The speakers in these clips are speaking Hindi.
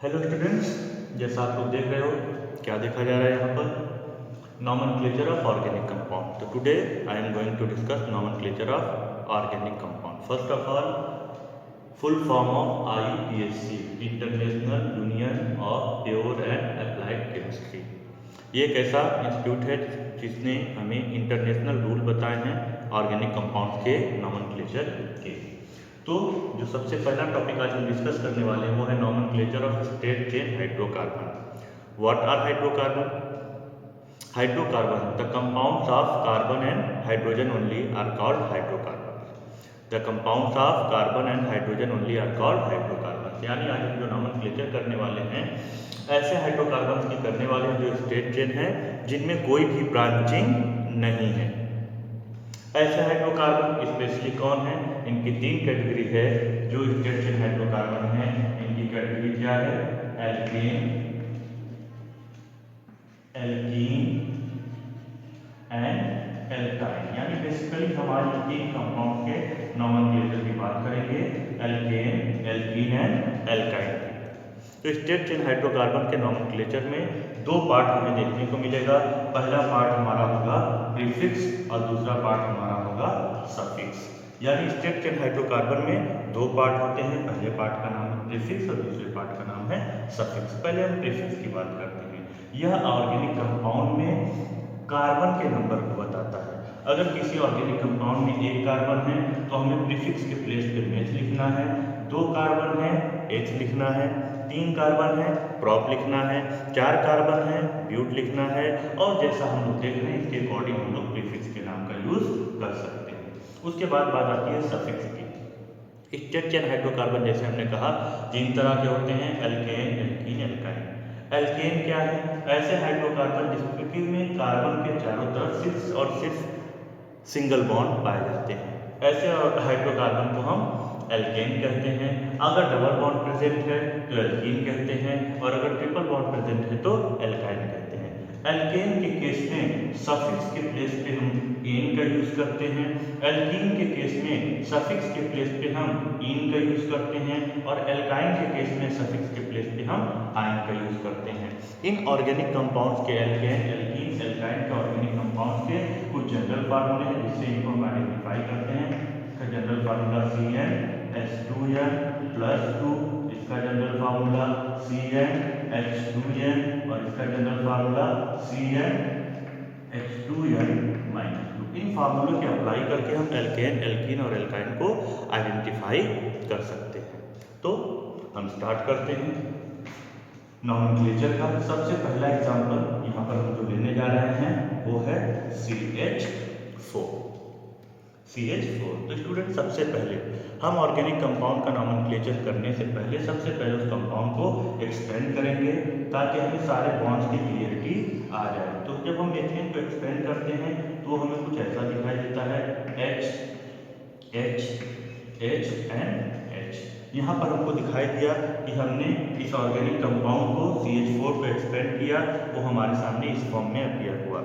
हेलो स्टूडेंट्स, जैसा आप लोग देख रहे हो क्या देखा जा रहा है यहाँ पर नॉमेनक्लेचर ऑफ ऑर्गेनिक कंपाउंड। तो today I am going to discuss nomenclature of organic compound. First of all, full form of IUPAC, international union of pure and applied chemistry. ये एक ऐसा इंस्टीट्यूट है जिसने हमें इंटरनेशनल रूल बताए हैं ऑर्गेनिक कंपाउंड के नॉमेनक्लेचर के। तो जो सबसे पहला टॉपिक आज हम डिस्कस करने वाले हैं वो है nomenclature of straight chain hydrocarbon. What are hydrocarbon? Hydrocarbon, the compounds of carbon and hydrogen only are called hydrocarbon. The compounds of carbon and hydrogen only are called hydrocarbon. यानी आज हम जो नॉमेनक्लेचर करने वाले हैं ऐसे हाइड्रोकार्बन की करने वाले हैं जो स्ट्रेट चेन है, जिनमें कोई भी ब्रांचिंग नहीं है। ऐसे हाइड्रोकार्बन स्पेशली कौन है? इनकी तीन कैटेगरी है जो स्ट्रेट चेन हाइड्रोकार्बन है। इनकी कैटेगरी क्या है? Alkane, alkene and alkyne. यानी बेसिकली हमारे तीन कंपाउंड के नॉमेनक्लेचर की बात करेंगे, एल्केन, एल्कीन एंड एल्काइन। तो स्ट्रेट चेन हाइड्रोकार्बन के नॉमेनक्लेचर में दो पार्ट हमें देखने को मिलेगा। पहला पार्ट हमारा होगा प्रीफिक्स और दूसरा पार्ट हमारा होगा सफिक्स। यानी स्ट्रेट चेन हाइड्रोकार्बन में दो पार्ट होते हैं, पहले पार्ट का नाम है प्रीफिक्स और दूसरे पार्ट का नाम है सफिक्स। पहले हम प्रीफिक्स की बात करते हैं। यह ऑर्गेनिक कंपाउंड में कार्बन के नंबर को बताता है। अगर किसी ऑर्गेनिक कंपाउंड में एक कार्बन है तो हमें प्रीफिक्स के प्लेस पे मेथ लिखना है, दो कार्बन है एच लिखना है, तीन कार्बन है प्रॉप लिखना है, चार कार्बन है ब्यूट लिखना है, और जैसा हम लोग देख रहे हैं इसके अकॉर्डिंग हम लोग प्रीफिक्स के नाम का यूज कर सकते हैं। उसके बाद बात आती है सफिक्स की। स्ट्रेट चेन हाइड्रोकार्बन जैसे हमने कहा तीन तरह के होते हैं, एल्केन, एल्कीन, एल्काइन। एल्केन क्या है? ऐसे हाइड्रोकार्बन जिसमें कार्बन के चारों तरफ सिर्फ और सिर्फ सिंगल बॉन्ड पाए जाते हैं, ऐसे हाइड्रोकार्बन को हम एल्केन कहते हैं। अगर डबल बॉन्ड प्रेजेंट है तो एल्कीन कहते हैं, और अगर ट्रिपल बॉन्ड प्रेजेंट है तो एल्काइन कहते हैं। एल्केन के केस में सफिक्स के प्लेस पे हम एन का यूज करते हैं, एल्कीन के केस में सफिक्स के प्लेस पे हम इन का यूज करते हैं, और एल्काइन के केस में सफिक्स के प्लेस पे हम आइन का यूज करते हैं। इन ऑर्गेनिक कंपाउंड्स के एल्केन, एल्कीन, एल्काइन के ऑर्गेनिक कंपाउंड्स के कुछ जनरल फार्मूले हैं जिससे इनको हम आइडेंटिफाई करते हैं। इसका जनरल फार्मूला CnH2n+2, इसका जनरल फार्मूला CnH2n, और इसका जनरल फार्मूला CnH2n-2। इन फार्मूलों के अप्लाई करके हम एल्केन, एल्कीन और एल्काइन को आइडेंटिफाई कर सकते हैं। तो हम स्टार्ट करते हैं नॉमेनक्लेचर का। सबसे पहला एग्जांपल यहाँ पर हम जो लेने जा रहे हैं वो है CH4। तो स्टूडेंट सबसे पहले हम ऑर्गेनिक कंपाउंड का नॉमेनक्लेचर करने से पहले सबसे पहले उस कंपाउंड को एक्सपेंड करेंगे ताकि हमें सारे बॉन्ड्स की क्लियरिटी आ जाए। तो जब हम मीथेन को एक्सपेंड करते हैं तो हमें कुछ ऐसा दिखाई देता है, H H H and H। यहाँ पर हमको दिखाई दिया कि हमने इस ऑर्गेनिक कंपाउंड को CH4 पे एक्सपेंड किया, वो हमारे सामने इस फॉर्म में अपीयर हुआ।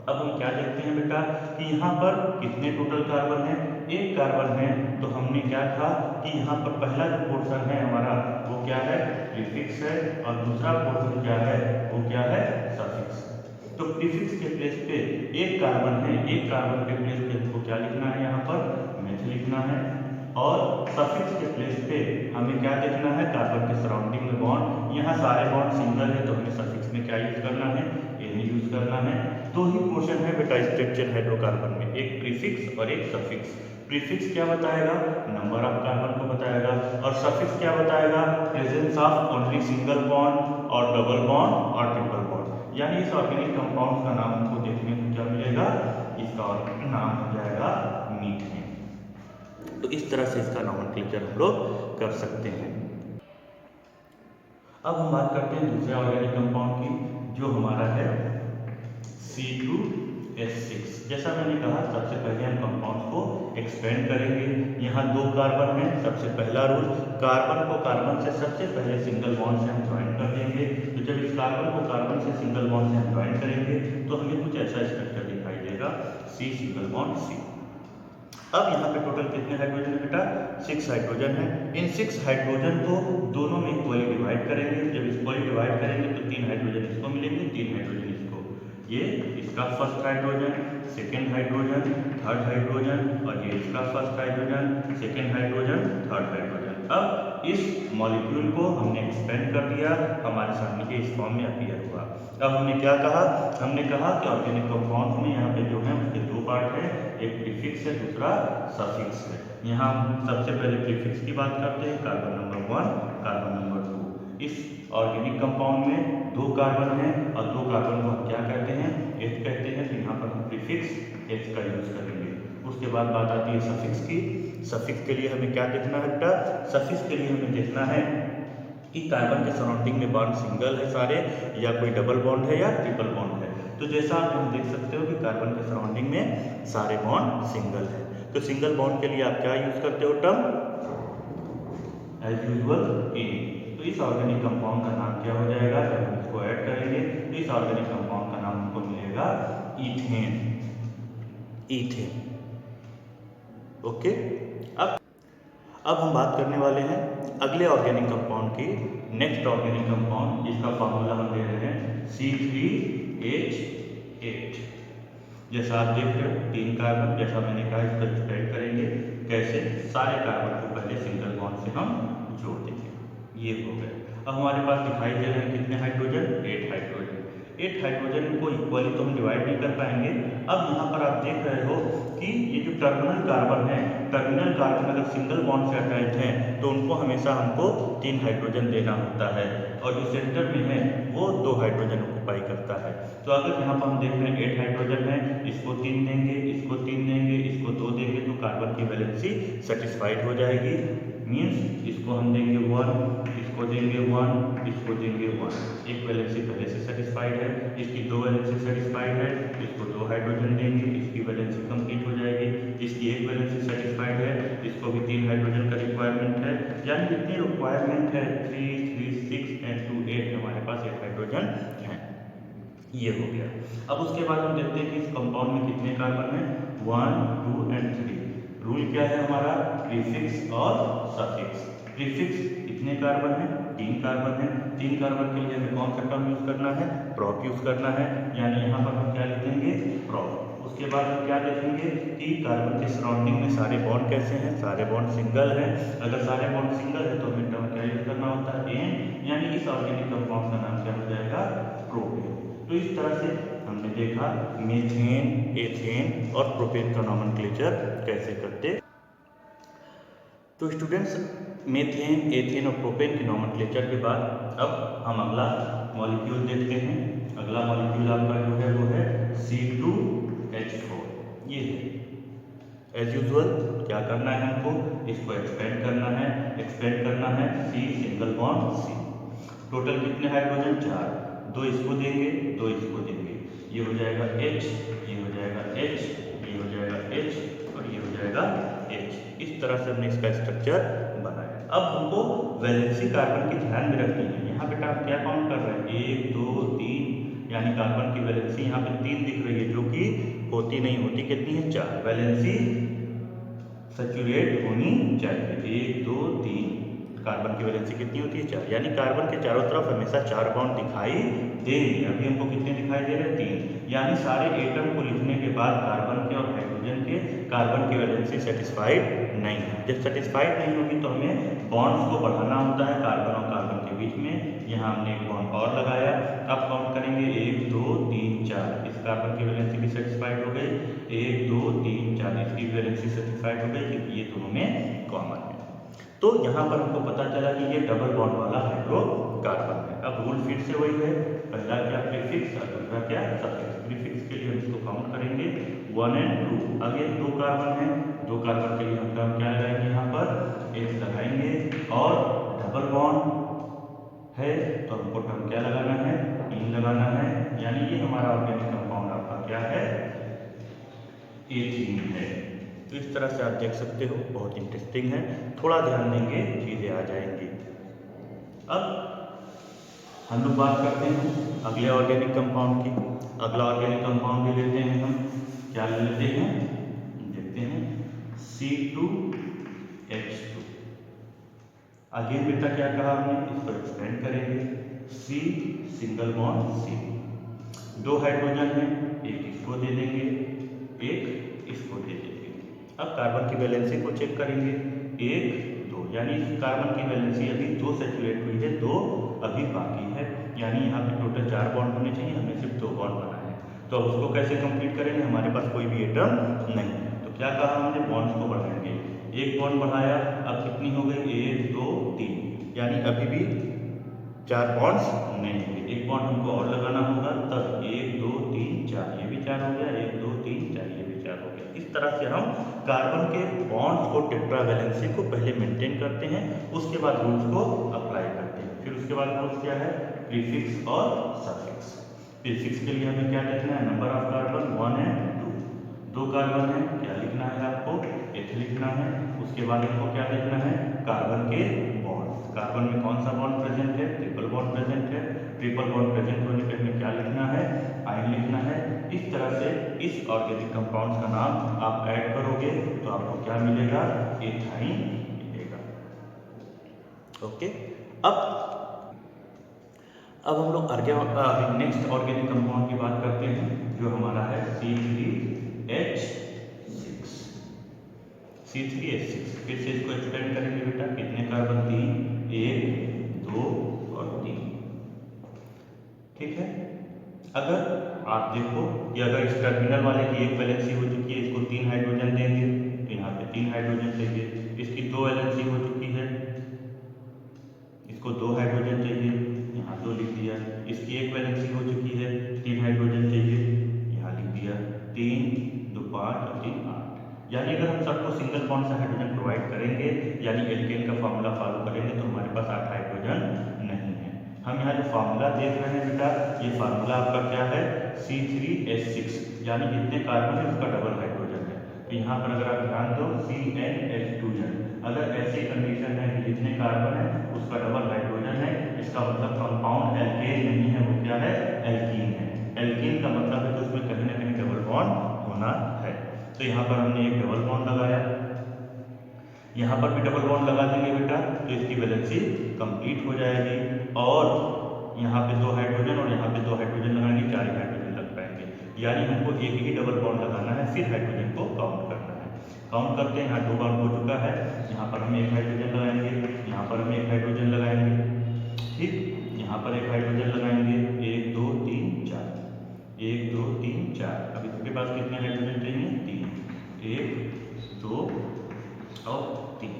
अब हम क्या देखते हैं बेटा कि यहाँ पर कितने टोटल कार्बन है? एक कार्बन है। तो हमने क्या कहा कि यहाँ पर पहला जो पोर्शन है हमारा वो क्या है? प्रीफिक्स है, और दूसरा पोर्शन क्या है? वो क्या है? सफिक्स। तो प्रीफिक्स के प्लेस पे एक कार्बन है, एक कार्बन के प्लेस पे हमको क्या लिखना है? यहाँ पर मेथ लिखना है, और सफिक्स के प्लेस पे हमें क्या देखना है? कार्बन के सराउंडिंग में बॉन्ड। यहाँ सारे बॉन्ड सिंगल है तो हमें सफिक्स में क्या यूज करना है? एन यूज करना है। दो ही पोर्शन है बेटा स्ट्रेट चेन हाइड्रोकार्बन में, एक प्रीफिक्स और एक सफिक्स। प्रीफिक्स क्या बताएगा? नंबर ऑफ कार्बन को बताएगा, और सफिक्स क्या बताएगा? Presence of only single bond और डबल बॉन्ड और ट्रिपल बॉन्ड। यानी इस ऑर्गेनिक कंपाउंड का नाम हमको देखने को क्या मिलेगा? इसका नाम हो जाएगा मीथेन। तो इस तरह से इसका नॉमेनक्लेचर हम लोग कर सकते हैं। अब हम बात करते हैं दूसरे ऑर्गेनिक कंपाउंड की जो हमारा है C2H6। जैसा मैंने कहा सबसे पहले हम कंपाउंड को एक्सपेंड करेंगे। यहाँ दो कार्बन है। सबसे पहला रूल, कार्बन को कार्बन से सबसे पहले सिंगल बॉन्ड से हम ज्वाइन कर देंगे। तो जब इस कार्बन को कार्बन से सिंगल बॉन्ड से हम ज्वाइन करेंगे तो हमें कुछ ऐसा स्ट्रक्चर दिखाई देगा, C सिंगल बॉन्ड C। अब यहाँ पे टोटल कितने हाइड्रोजन है बेटा? 6 हाइड्रोजन है। इन 6 हाइड्रोजन को दोनों में इक्वली डिवाइड करेंगे। जब इक्वली डिवाइड करेंगे तो 3 हाइड्रोजन इसको मिलेंगे, 3 हाइड्रोजन इसको। ये इसका first hydrogen, second hydrogen, third hydrogen, और ये इसका first hydrogen, second hydrogen, third hydrogen. अब इस मॉलिक्यूल को हमने एक्सपेंड कर दिया, हमारे सामने के इस फॉर्म में अपीयर हुआ। अब हमने क्या कहा? हमने कहा कि ऑर्गेनिक कंपाउंड में यहाँ पे जो है उसके दो पार्ट है, एक प्रीफिक्स है, दूसरा सफिक्स है। यहाँ हम सबसे पहले प्रीफिक्स की बात करते हैं, कार्बन नंबर 1, कार्बन नंबर 2। इस ऑर्गेनिक कंपाउंड में 2 कार्बन है और 2 कार्बन को हम क्या कहते हैं? H कहते हैं। तो यहाँ पर हम प्रीफिक्स H का यूज करेंगे। उसके बाद बात आती है सफिक्स की। सफिक्स के लिए हमें क्या देखना है बेटा? सफिक्स के लिए हमें देखना है कि कार्बन के सराउंडिंग में बॉन्ड सिंगल है सारे, या कोई डबल बॉन्ड है या ट्रिपल बॉन्ड है। तो जैसा आप यहाँ देख सकते हो कि कार्बन के सराउंडिंग में सारे बॉन्ड सिंगल है। तो सिंगल बॉन्ड के लिए आप क्या यूज करते हो टर्म? एज यूजुअल ए। तो इस ऑर्गेनिक कंपाउंड का नाम क्या हो जाएगा? जब हम इसको ऐड करेंगे तो इस ऑर्गेनिक कंपाउंड का नाम हमको मिलेगा इथेन। इथेन। ओके। अब हम बात करने वाले हैं अगले ऑर्गेनिक कंपाउंड की। नेक्स्ट ऑर्गेनिक कंपाउंड, जिसका फार्मूला हम ले रहे हैं C3H8। जैसा आप देख रहे हो 3 कार्बन, जैसा मैंने कहा इसको एक्सपेंड करेंगे। कैसे? सारे कार्बन को पहले सिंगल बॉन्ड से हम जोड़ देंगे। ये हो गया। अब हमारे पास दिखाई दे रहे हैं कितने हाइड्रोजन? 8 हाइड्रोजन। 8 हाइड्रोजन को इक्वली तो हम डिवाइड नहीं कर पाएंगे। अब यहाँ पर आप देख रहे हो कि ये जो टर्मिनल कार्बन है, टर्मिनल कार्बन अगर सिंगल बॉन्ड से अटैच हैं तो उनको हमेशा हमको 3 हाइड्रोजन देना होता है, और जो सेंटर में है वो 2 हाइड्रोजन ऑक्यूपाई करता है। तो अगर यहाँ पर हम देख रहे हैं 8 हाइड्रोजन है, इसको 3 देंगे, इसको 3 देंगे, इसको 2 देंगे, तो कार्बन की वैलेंसी सेटिस्फाइड हो जाएगी। मीन्स इसको हम देंगे 1, इसको देंगे 1, इसको देंगे 1। एक वैलेंसी पहले से सेटिस्फाइड है, इसकी 2 वैलेंसी सेटिस्फाइड है, इसको 2 हाइड्रोजन देंगे, इसकी वैलेंसी कंप्लीट हो जाएगी। इसकी एक वैलेंसी सेटिस्फाइड है, इसको भी 3 हाइड्रोजन का रिक्वायरमेंट है। यानी जितनी रिक्वायरमेंट है 3, 3, 6 एंड 2, 8, हमारे पास 8 हाइड्रोजन है। ये हो गया। अब उसके बाद हम देखते हैं कि इस कंपाउंड में कितने कार्बन हैं? 1, 2 एंड 3। रूल क्या है हमारा? प्रीफिक्स और सफिक्स। प्रीफिक्स कितने कार्बन है? 3 कार्बन है। 3 कार्बन के लिए हमें कौन सा टर्म यूज करना है? प्रॉप यूज करना है। यानी यहाँ पर हम क्या लिखेंगे? प्रॉप। उसके बाद हम क्या देखेंगे कि कार्बन के सराउंडिंग में सारे बॉन्ड कैसे हैं? सारे बॉन्ड सिंगल हैं। अगर सारे बॉन्ड सिंगल है तो हमें टर्म क्या यूज करना होता है? एन। यानी इस ऑर्गेनिक कंपाउंड का नाम क्या हो जाएगा? प्रोपेन। तो इस तरह से हमने देखा मीथेन, एथेन और प्रोपेन का नॉमेनक्लेचर कैसे करते। तो स्टूडेंट्स, मीथेन, एथेन और प्रोपेन के नॉमेनक्लेचर के बाद अब हम अगला मॉलिक्यूल देखते हैं। अगला मॉलिक्यूल आपका जो है वो है C2H4। ये है एज यूजुअल क्या करना है हमको? इसको एक्सपेंड करना है। एक्सपेंड करना है C single bond C। Total कितने हाइड्रोजन? 4। 2 इसको देंगे, 2 इसको देंगे। ये हो जाएगा H, ये हो जाएगा H, ये हो जाएगा H और ये हो जाएगा H। इस तरह से हमने इसका स्ट्रक्चर बनाया। अब हमको वैलेंसी कार्बन की ध्यान में रखनी है। यहाँ बेटा आप क्या काउंट कर रहे हैं? 1, 2, 3, यानी कार्बन की वैलेंसी यहाँ पे 3 दिख रही है, जो कि होती नहीं होती। कितनी है? 4। वैलेंसी सैचुरेट होनी चाहिए। 1, 2, 3। कार्बन की वैलेंसी कितनी होती है? 4। यानी कार्बन के चारों तरफ हमेशा 4 बॉन्ड दिखाई देंगे। अभी हमको कितने दिखाई दे रहे हैं? 3। यानी सारे एटम को लिखने के बाद कार्बन के और हाइड्रोजन के कार्बन की वैलेंसी सेटिस्फाइड नहीं है। जब सेटिस्फाइड नहीं होगी तो हमें बॉन्ड्स को बढ़ाना होता है कार्बन और कार्बन के बीच में। यहाँ हमने एक बॉन्ड और लगाया। अब काउंट करेंगे 1, 2, 3, 4। इस कार्बन की वैलेंसी भी सेटिस्फाइड हो गई। 1, 2, 3, 4 इसकी वैलेंसी सेटिस्फाइड हो गई, क्योंकि ये दोनों में कॉमन है। तो यहाँ पर हमको पता चला कि ये डबल बॉन्ड वाला हाइड्रोकार्बन है। अब रूल फिर से वही है, पहला क्या? प्रीफिक्स और दूसरा क्या? सफिक्स। प्रीफिक्स के लिए हम इसको काउंट करेंगे 1 एंड 2। अगेन 2 कार्बन है, 2 कार्बन के लिए हम टर्म क्या लगाएंगे? यहाँ पर H लगाएंगे। और डबल बॉन्ड है तो हमको टर्म क्या लगाना है? इन लगाना है। यानी ये हमारा ऑर्गेनिक कंपाउंड आपका क्या है? एथीन है। तो इस तरह से आप देख सकते हो, बहुत इंटरेस्टिंग है। थोड़ा ध्यान देंगे चीज़ें आ जाएंगी। अब हम लोग बात करते हैं अगले ऑर्गेनिक कंपाउंड की। अगला ऑर्गेनिक कंपाउंड भी लेते हैं हम। क्या लेते हैं? देखते हैं C2H2। अगेन बेटा क्या कहा हमने, इसको एक्सपेंड करेंगे। C single bond C, 2 hydrogen है, एक इसको दे देंगे, एक इसको दे देंगे। अब कार्बन की वैलेंसी को चेक करेंगे, 1 2, यानी कार्बन की वैलेंसी अभी 2 सेचुरेट हुई है, 2 अभी बाकी है, यानी यहाँ पे टोटल 4 बॉन्ड होने चाहिए, हमने सिर्फ 2 बॉन्ड बना है। तो अब उसको कैसे कंप्लीट करेंगे, हमारे पास कोई भी एटम नहीं है, तो क्या कहा हमने, बॉन्ड्स को बढ़ाएंगे। एक बॉन्ड बढ़ाया, अब कितनी हो गई, 1 2 3, यानी अभी भी 4 बॉन्ड्स नहीं हुए, एक बॉन्ड हमको और लगाना होगा, तब 1 2 3 4, ये भी 4 हो गया, 1 2 3 4, ये भी 4 हो गया। इस तरह से हम कार्बन के बॉन्ड्स को, टेट्रा वैलेंसी को पहले मेंटेन करते हैं, उसके बाद रूल्स को अप्लाई करते हैं। फिर उसके बाद रूल्स क्या है, प्रीफिक्स और सफिक्स। प्रीफिक्स के लिए हमें क्या लिखना है, number of carbon 1 and 2, 2 carbon है, क्या लिखना है आपको, H लिखना है। उसके बाद हमको क्या लिखना है, कार्बन के बॉन्ड, कार्बन में कौन सा बॉन्ड प्रेजेंट है, ट्रिपल बॉन्ड प्रेजेंट है, ट्रिपल बॉन्ड प्रेजेंट होने पे हमें क्या लिखना है, आयन लिखना है। इस तरह से इस ऑर्गेनिक कंपाउंड्स का नाम आप ऐड करोगे तो आपको क्या मिलेगा, एथाइन मिलेगा। ओके, अब हम लोग नेक्स्ट ऑर्गेनिक कंपाउंड की बात करते हैं, जो हमारा है C3H6। C3H6 फिर से इसको एक्सपेंड करेंगे बेटा, कितने कार्बन, 3, 1 2 और 3। ठीक है, अगर आप देखो कि अगर इस टर्मिनल वाले की एक वैलेंसी हो चुकी है, इसको 3 हाइड्रोजन देंगे तो यहाँ पे 3 हाइड्रोजन चाहिए, इसकी 2 वैलेंसी हो चुकी है, इसको 2 हाइड्रोजन चाहिए, यहाँ 2 लिख दिया, इसकी एक वैलेंसी हो चुकी है, 3 हाइड्रोजन चाहिए, यहाँ लिख दिया, 3 2 5 और 3 8। यानी अगर हम सबको सिंगल बॉन्ड से हाइड्रोजन प्रोवाइड करेंगे, यानी एल्केन का फार्मूला फॉलो करेंगे, तो हमारे पास 8 हाइड्रोजन नहीं है। हम यहाँ जो फार्मूला देख रहे हैं बेटा, ये फार्मूला आपका क्या है, C3H6, यानी जितने कार्बन है उसका डबल हाइड्रोजन है। तो यहाँ पर अगर आप ध्यान दो, CnH2, अगर ऐसी कंडीशन है कि जितने कार्बन है उसका डबल हाइड्रोजन है, इसका मतलब कंपाउंड एल्केन नहीं है, वो क्या है, एल्कीन है। एल्कीन का मतलब है कि उसमें कहीं ना कहीं डबल बॉन्ड होना है। तो यहाँ पर हमने एक डबल बॉन्ड लगाया, यहाँ पर भी डबल बॉन्ड लगा देंगे बेटा, तो इसकी वैलेंसी कंप्लीट हो जाएगी। और यहाँ पे 2 हाइड्रोजन और यहाँ पे 2 हाइड्रोजन लगाएंगे, 4 हाइड्रोजन लग पाएंगे, यानी हमको एक ही डबल बॉन्ड लगाना है, फिर हाइड्रोजन को काउंट करना है। काउंट करते हैं, यहाँ 2 बॉन्ड हो चुका है, यहाँ पर हम 1 हाइड्रोजन लगाएंगे, यहाँ पर हम 1 हाइड्रोजन लगाएंगे, ठीक, यहाँ पर 1 हाइड्रोजन लगाएंगे, 1 2 3 4, 1 2 3 4। अब इसके पास कितने हाइड्रोजन चाहिए, 3, 1 2 और 3।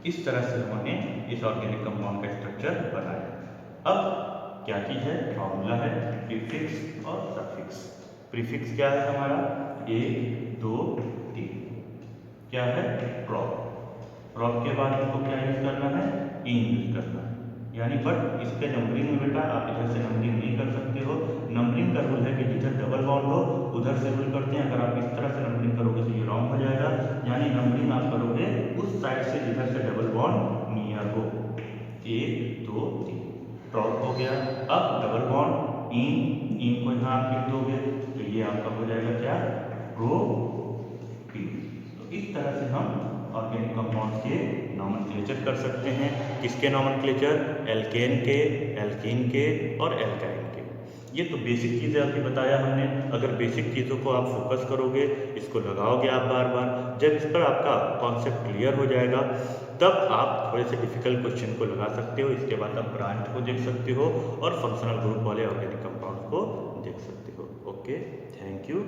इस तरह से हमने इस ऑर्गेनिक कंपाउंड का स्ट्रक्चर बनाया। अब क्या चीज़ है, फॉर्मूला है प्रीफिक्स और सफिक्स। प्रीफिक्स क्या है हमारा, 1 2 3, क्या है, प्रॉप। प्रॉप के बाद हमको क्या यूज करना है, इन यूज करना है, यानी बट इसके नंबरिंग में बेटा आप इधर से नंबरिंग नहीं कर सकते हो। नंबरिंग का रूल है कि जिधर डबल बॉन्ड हो उधर से रूल करते हैं, अगर आप इस तरह से नंबरिंग करोगे तो ये रॉन्ग हो जाएगा, यानी नंबरिंग आप करोगे उस साइड से जिधर से डबल बॉन्ड नियर हो। 1 2 3 प्रॉप हो गया। अब डबल बॉन्ड इन को यहाँ आप लिख दोगे तो ये आपका हो जाएगा क्या, प्रोपीन। तो इस तरह से हम ऑर्गेनिक कंपाउंड के नॉमेनक्लेचर कर सकते हैं। किसके नॉमेनक्लेचर, एल्केन के, एल्कीन के और एल्काइन के। ये तो बेसिक चीज़ें अभी बताया हमने। अगर बेसिक चीज़ों को आप फोकस करोगे, इसको लगाओगे आप बार बार, जब इस पर आपका कॉन्सेप्ट क्लियर हो जाएगा तब आप थोड़े से डिफिकल्ट क्वेश्चन को लगा सकते हो। इसके बाद आप ब्रांच को देख सकते हो और फंक्शनल ग्रुप वाले ऑर्गेनिक कंपाउंड को देख सकते हो। Okay, thank you.